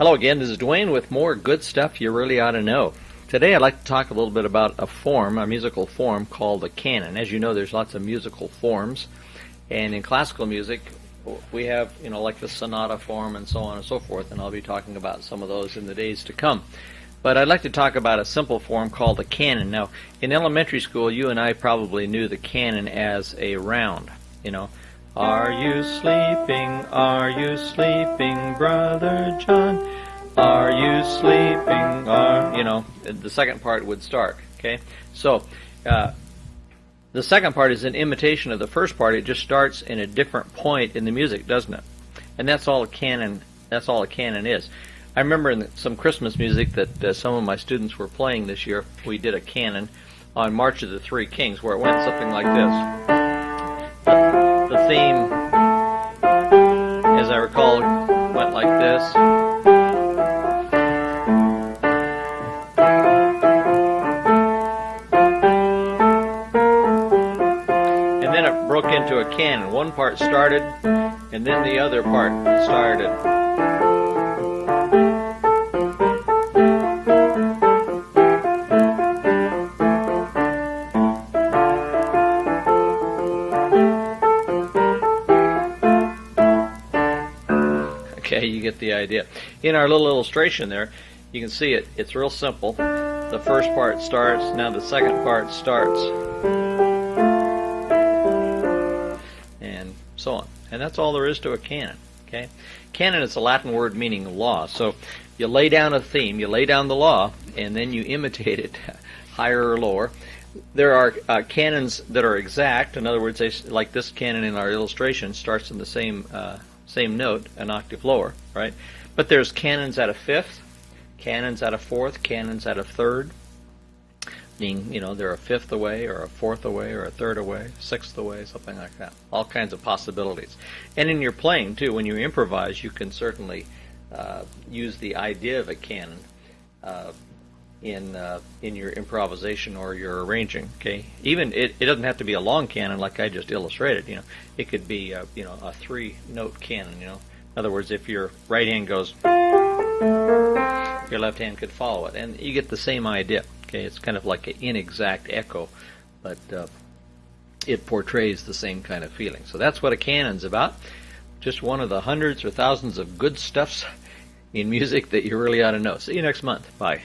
Hello again, this is Duane with more good stuff you really ought to know. Today I'd like to talk a little bit about a form, a musical form called the canon. As you know, there's lots of musical forms, and in classical music we have, like the sonata form and so on and so forth, and I'll be talking about some of those in the days to come. But I'd like to talk about a simple form called the canon. Now, in elementary school, you and I probably knew the canon as a round, Are you sleeping? Are you sleeping, Brother John? Are you sleeping? The second part would start, okay? So, the second part is an imitation of the first part. It just starts in a different point in the music, doesn't it? And that's all a canon is. I remember in some Christmas music that some of my students were playing this year, we did a canon on March of the Three Kings, where it went something like this. The theme, as I recall, went like this. And then it broke into a canon. One part started, and then the other part started. Okay, you get the idea. In our little illustration there, you can see it. It's real simple. The first part starts, now the second part starts, and so on. And that's all there is to a canon. Okay, canon is a Latin word meaning law. So you lay down a theme, you lay down the law, and then you imitate it, higher or lower. There are canons that are exact. In other words, like this canon in our illustration starts in the same note, an octave lower, right? But there's canons at a fifth, canons at a fourth, canons at a third, meaning, they're a fifth away, or a fourth away, or a third away, sixth away, something like that. All kinds of possibilities. And in your playing, too, when you improvise, you can certainly use the idea of a canon in your improvisation or your arranging. Okay, even it doesn't have to be a long canon like I just illustrated. It could be a three-note canon. In other words, if your right hand goes, your left hand could follow it, and you get the same idea. Okay, it's kind of like an inexact echo, but it portrays the same kind of feeling. So that's what a canon's about. Just one of the hundreds or thousands of good stuffs in music that you really ought to know. See you next month. Bye.